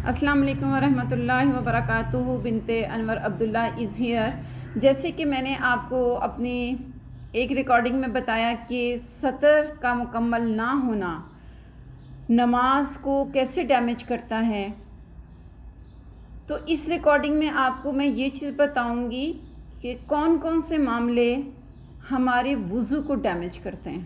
السلام علیکم ورحمۃ اللہ وبرکاتہ. بنت انور عبداللہ از ہیئر. جیسے کہ میں نے آپ کو اپنی ایک ریکارڈنگ میں بتایا کہ سطر کا مکمل نہ ہونا نماز کو کیسے ڈیمیج کرتا ہے، تو اس ریکارڈنگ میں آپ کو میں یہ چیز بتاؤں گی کہ کون کون سے معاملے ہمارے وضو کو ڈیمیج کرتے ہیں.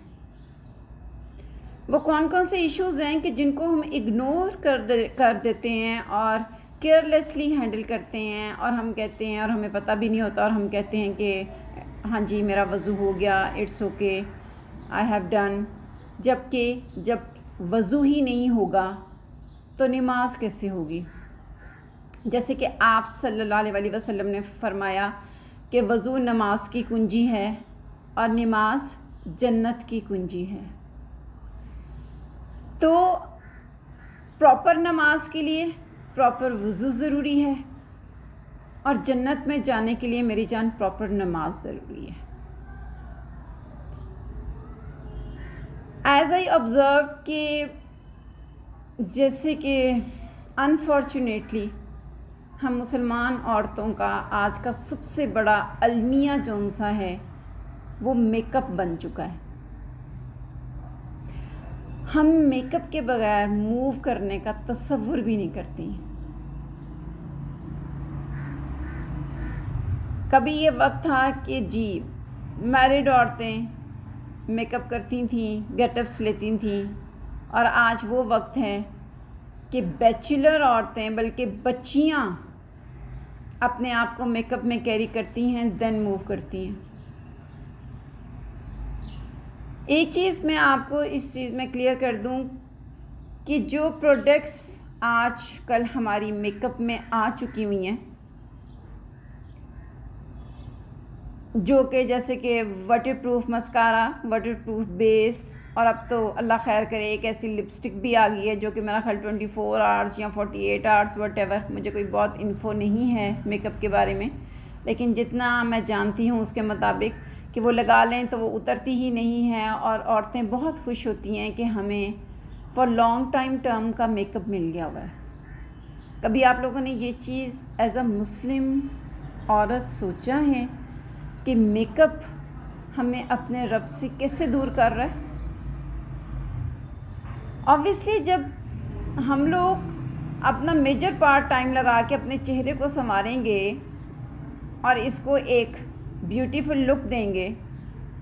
وہ کون کون سے ایشوز ہیں کہ جن کو ہم اگنور کر دیتے ہیں اور کیئرلیسلی ہینڈل کرتے ہیں، اور ہم کہتے ہیں اور ہمیں پتہ بھی نہیں ہوتا، اور ہم کہتے ہیں کہ ہاں جی میرا وضو ہو گیا، it's okay, I have done. جبکہ جب وضو ہی نہیں ہوگا تو نماز کیسے ہوگی؟ جیسے کہ آپ صلی اللہ علیہ وسلم نے فرمایا کہ وضو نماز کی کنجی ہے اور نماز جنت کی کنجی ہے. تو پراپر نماز کے لیے پراپر وضو ضروری ہے، اور جنت میں جانے کے لیے میری جان پراپر نماز ضروری ہے. ایز آئی آبزرو کہ جیسے کہ انفارچونیٹلی ہم مسلمان عورتوں کا آج کا سب سے بڑا المیہ جون سا ہے وہ میک اپ بن چکا ہے. ہم میک اپ کے بغیر موو کرنے کا تصور بھی نہیں کرتی. کبھی یہ وقت تھا کہ جی میرڈ عورتیں میک اپ کرتی تھیں، گیٹ اپس لیتی تھیں، اور آج وہ وقت ہے کہ بیچلر عورتیں بلکہ بچیاں اپنے آپ کو میک اپ میں کیری کرتی ہیں، دین موو کرتی ہیں. ایک چیز میں آپ کو اس چیز میں کلیئر کر دوں کہ جو پروڈکٹس آج کل ہماری میک اپ میں آ چکی ہوئی ہیں، جو کہ جیسے کہ waterproof mascara, waterproof base, اور اب تو اللہ خیر کرے ایک ایسی لپسٹک بھی آ گئی ہے جو کہ میرا خیال 24 آورس یا 48 آورس وٹ ایور، مجھے کوئی بہت انفو نہیں ہے میک اپ کے بارے میں، لیکن جتنا میں جانتی ہوں اس کے مطابق کہ وہ لگا لیں تو وہ اترتی ہی نہیں ہے، اور عورتیں بہت خوش ہوتی ہیں کہ ہمیں فار لانگ ٹائم ٹرم کا میک اپ مل گیا ہوا ہے. کبھی آپ لوگوں نے یہ چیز ایز اے مسلم عورت سوچا ہے کہ میک اپ ہمیں اپنے رب سے کیسے دور کر رہا ہے؟ آبویسلی جب ہم لوگ اپنا میجر پارٹ ٹائم لگا کے اپنے چہرے کو سنواریں گے اور اس کو ایک بیوٹیفل لک دیں گے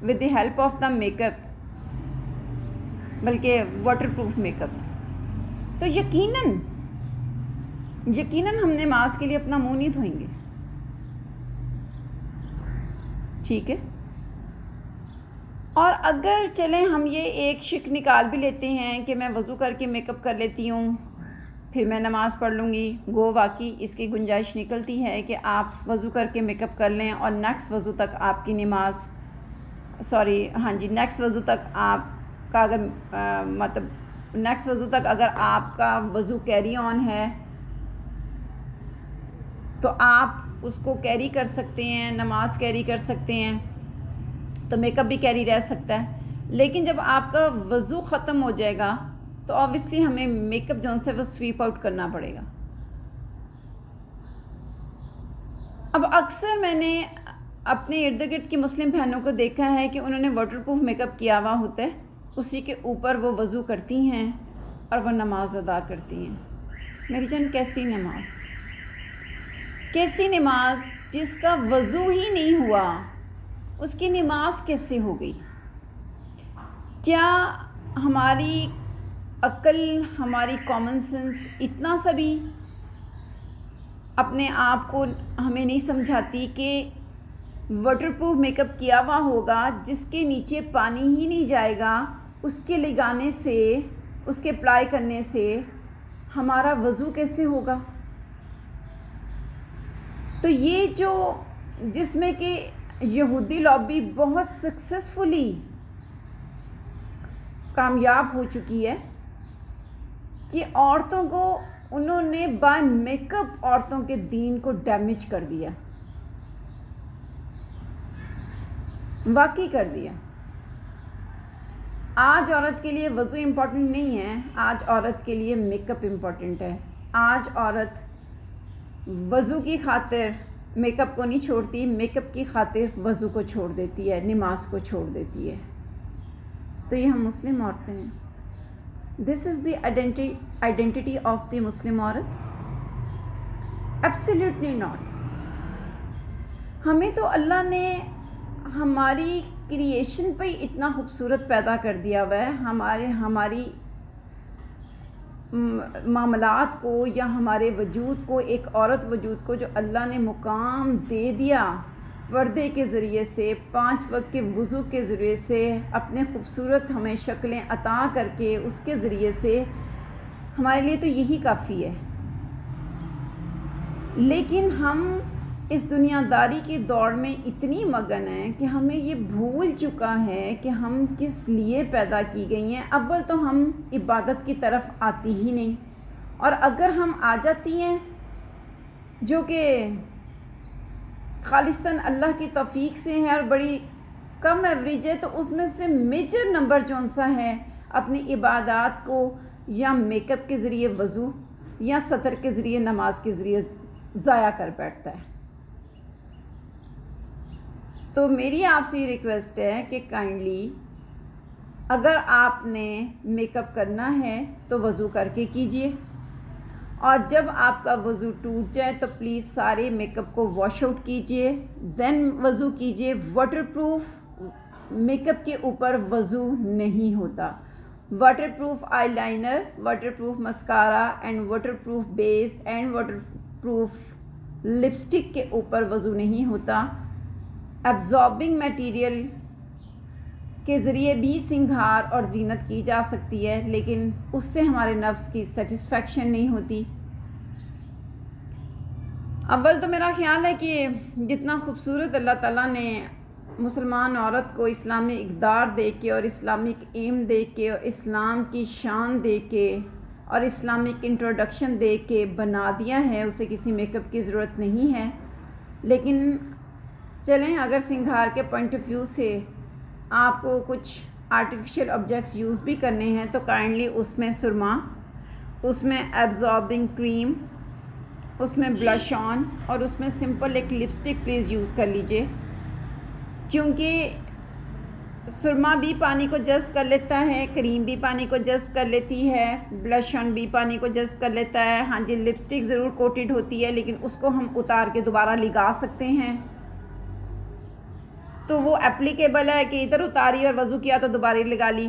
with the help of the make up, بلکہ واٹر پروف میک اپ، تو یقیناً ہم نماز کے لیے اپنا منہ نہیں دھوئیں گے. ٹھیک ہے، اور اگر چلیں ہم یہ ایک شک نکال بھی لیتے ہیں کہ میں وضو کر کے میک اپ کر لیتی ہوں پھر میں نماز پڑھ لوں گی، گو واقعی اس کی گنجائش نکلتی ہے کہ آپ وضو کر کے میک اپ کر لیں اور نیکسٹ وضو تک آپ کی نماز نیکسٹ وضو تک آپ کا نیکسٹ وضو تک اگر آپ کا وضو کیری آن ہے تو آپ اس کو کیری کر سکتے ہیں، نماز کیری کر سکتے ہیں، تو میک اپ بھی کیری رہ سکتا ہے. لیکن جب آپ کا وضو ختم ہو جائے گا تو آبویسلی ہمیں میک اپ جو سے وہ سویپ آؤٹ کرنا پڑے گا. اب اکثر میں نے اپنے ارد گرد کی مسلم بہنوں کو دیکھا ہے کہ انہوں نے واٹر پروف میک اپ کیا ہوا ہوتا ہے، اسی کے اوپر وہ وضو کرتی ہیں اور وہ نماز ادا کرتی ہیں. میری جان کیسی نماز جس کا وضو ہی نہیں ہوا، اس کی نماز کیسے ہو گئی؟ کیا ہماری عقل، ہماری کامن سینس اتنا سا بھی اپنے آپ کو ہمیں نہیں سمجھاتی کہ واٹر پروف میک اپ کیا ہوا ہوگا جس کے نیچے پانی ہی نہیں جائے گا، اس کے لگانے سے، اس کے اپلائی کرنے سے ہمارا وضو کیسے ہوگا؟ تو یہ جس میں کہ یہودی لابی بہت سکسیسفلی کامیاب ہو چکی ہے کہ عورتوں کو انہوں نے بائی میک اپ عورتوں کے دین کو ڈیمیج کر دیا، واقعی کر دیا. آج عورت کے لیے وضو امپورٹنٹ نہیں ہے، آج عورت کے لیے میک اپ امپورٹنٹ ہے. آج عورت وضو کی خاطر میک اپ کو نہیں چھوڑتی، میک اپ کی خاطر وضو کو چھوڑ دیتی ہے، نماز کو چھوڑ دیتی ہے. تو یہ ہم مسلم عورتیں ہیں. دس از دی آئیڈینٹی آف دی مسلم عورت؟ Absolutely not. ہمیں تو اللہ نے ہماری کریشن پہ اتنا خوبصورت پیدا کر دیا ہوا ہے، ہماری معاملات کو یا ہمارے وجود کو، ایک عورت وجود کو جو اللہ نے مقام دے دیا پردے کے ذریعے سے، 5 وقت کے وضو کے ذریعے سے، اپنے خوبصورت ہمیں شکلیں عطا کر کے اس کے ذریعے سے، ہمارے لیے تو یہی کافی ہے. لیکن ہم اس دنیا داری کی دوڑ میں اتنی مگن ہیں کہ ہمیں یہ بھول چکا ہے کہ ہم کس لیے پیدا کی گئی ہیں. اول تو ہم عبادت کی طرف آتی ہی نہیں، اور اگر ہم آ جاتی ہیں جو کہ خالصتاً اللہ کی توفیق سے ہے اور بڑی کم ایوریج ہے، تو اس میں سے میجر نمبر جون سا ہے اپنی عبادات کو یا میک اپ کے ذریعے وضو یا سطر کے ذریعے نماز کے ذریعے ضائع کر بیٹھتا ہے. تو میری آپ سے یہ ریکویسٹ ہے کہ کائنڈلی اگر آپ نے میک اپ کرنا ہے تو وضو کر کے کیجئے، اور جب آپ کا وضو ٹوٹ جائے تو پلیز سارے میک اپ کو واش آؤٹ کیجئے، دین وضو کیجئے. واٹر پروف میک اپ کے اوپر وضو نہیں ہوتا. Waterproof eyeliner, waterproof mascara and waterproof base and waterproof lipstick کے اوپر وضو نہیں ہوتا. ایبزاربنگ میٹیریل کے ذریعے بھی سنگھار اور زینت کی جا سکتی ہے، لیکن اس سے ہمارے نفس کی سیٹسفیکشن نہیں ہوتی. اول تو میرا خیال ہے کہ جتنا خوبصورت اللہ تعالیٰ نے مسلمان عورت کو اسلامی اقدار دے کے اور اسلامک ایم دے کے اور اسلام کی شان دے کے اور اسلامک انٹروڈکشن دے کے بنا دیا ہے، اسے کسی میک اپ کی ضرورت نہیں ہے. لیکن چلیں، اگر سنگھار کے پوائنٹ آف ویو سے آپ کو کچھ آرٹیفیشل آبجیکٹس یوز بھی کرنے ہیں تو کائنڈلی اس میں سرما، اس میں ایبزاربنگ کریم، اس میں بلش آن اور اس میں سمپل ایک لپسٹک پلیز یوز کر لیجئے، کیونکہ سرما بھی پانی کو جذب کر لیتا ہے، کریم بھی پانی کو جذب کر لیتی ہے، بلش آن بھی پانی کو جذب کر لیتا ہے. ہاں جی، لپسٹک ضرور کوٹڈ ہوتی ہے لیکن اس کو ہم اتار کے دوبارہ لگا سکتے ہیں، تو وہ اپلیکیبل ہے کہ ادھر اتاری اور وضو کیا تو دوبارہ لگا لی.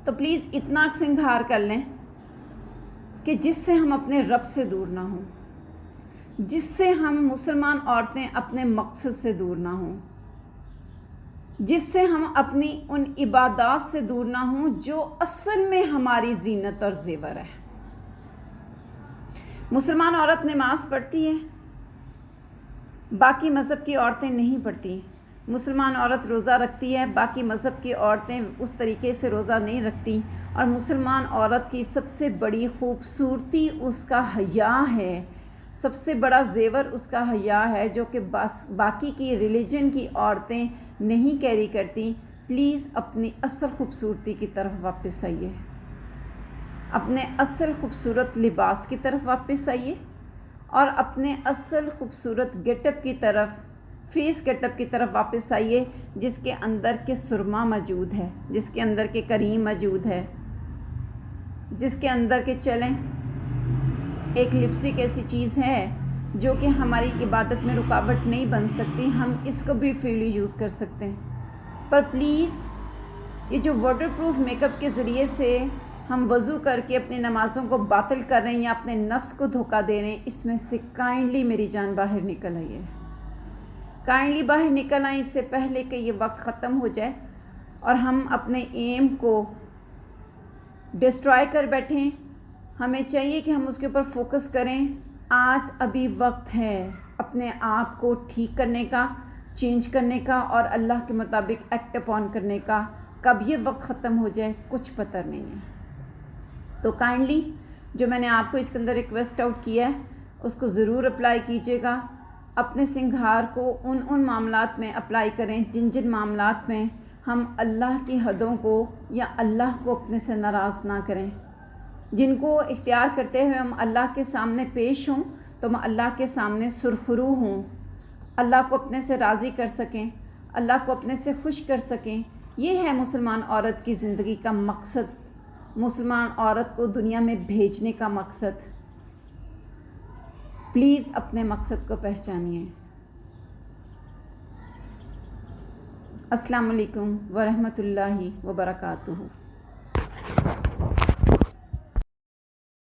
تو پلیز اتنا سنگھار کر لیں کہ جس سے ہم اپنے رب سے دور نہ ہوں، جس سے ہم مسلمان عورتیں اپنے مقصد سے دور نہ ہوں، جس سے ہم اپنی ان عبادات سے دور نہ ہوں جو اصل میں ہماری زینت اور زیور ہے. مسلمان عورت نماز پڑھتی ہے، باقی مذہب کی عورتیں نہیں پڑھتی. مسلمان عورت روزہ رکھتی ہے، باقی مذہب کی عورتیں اس طریقے سے روزہ نہیں رکھتی. اور مسلمان عورت کی سب سے بڑی خوبصورتی اس کا حیا ہے، سب سے بڑا زیور اس کا حیا ہے، جو کہ باقی کی ریلیجن کی عورتیں نہیں کیری کرتی. پلیز اپنی اصل خوبصورتی کی طرف واپس آئیے، اپنے اصل خوبصورت لباس کی طرف واپس آئیے، اور اپنے اصل خوبصورت گیٹ اپ کی طرف، فیس گیٹ اپ کی طرف واپس آئیے، جس کے اندر کے سرما موجود ہے، جس کے اندر کے کریم موجود ہے، جس کے اندر کے چلیں ایک لپسٹک ایسی چیز ہے جو کہ ہماری عبادت میں رکاوٹ نہیں بن سکتی، ہم اس کو بھی فریلی یوز کر سکتے ہیں. پر پلیز یہ جو واٹر پروف میک اپ کے ذریعے سے ہم وضو کر کے اپنی نمازوں کو باطل کر رہے ہیں یا اپنے نفس کو دھوکہ دے رہے ہیں، اس میں سے کائنڈلی میری جان باہر نکل آئیے، کائنڈلی باہر نکل آئیں اس سے پہلے کہ یہ وقت ختم ہو جائے اور ہم اپنے ایم کو ڈسٹرائے کر بیٹھیں. ہمیں چاہیے کہ ہم اس کے اوپر فوکس کریں. آج ابھی وقت ہے اپنے آپ کو ٹھیک کرنے کا، چینج کرنے کا اور اللہ کے مطابق ایکٹ اپون کرنے کا. کب یہ وقت ختم ہو جائے کچھ پتہ نہیں ہے. تو کائنڈلی جو میں نے آپ کو اس کے اندر ریکویسٹ آؤٹ کیا ہے اس کو ضرور اپلائی کیجیے گا. اپنے سنگھار کو ان معاملات میں اپلائی کریں جن معاملات میں ہم اللہ کی حدوں کو یا اللہ کو اپنے سے ناراض نہ کریں. جن کو اختیار کرتے ہوئے ہم اللہ کے سامنے پیش ہوں تو ہم اللہ کے سامنے سرخرو ہوں، اللہ کو اپنے سے راضی کر سکیں، اللہ کو اپنے سے خوش کر سکیں۔ یہ ہے مسلمان عورت کی زندگی کا مقصد، مسلمان عورت کو دنیا میں بھیجنے کا مقصد۔ پلیز اپنے مقصد کو پہچانیے۔ السلام علیکم ورحمۃ اللہ وبرکاتہ۔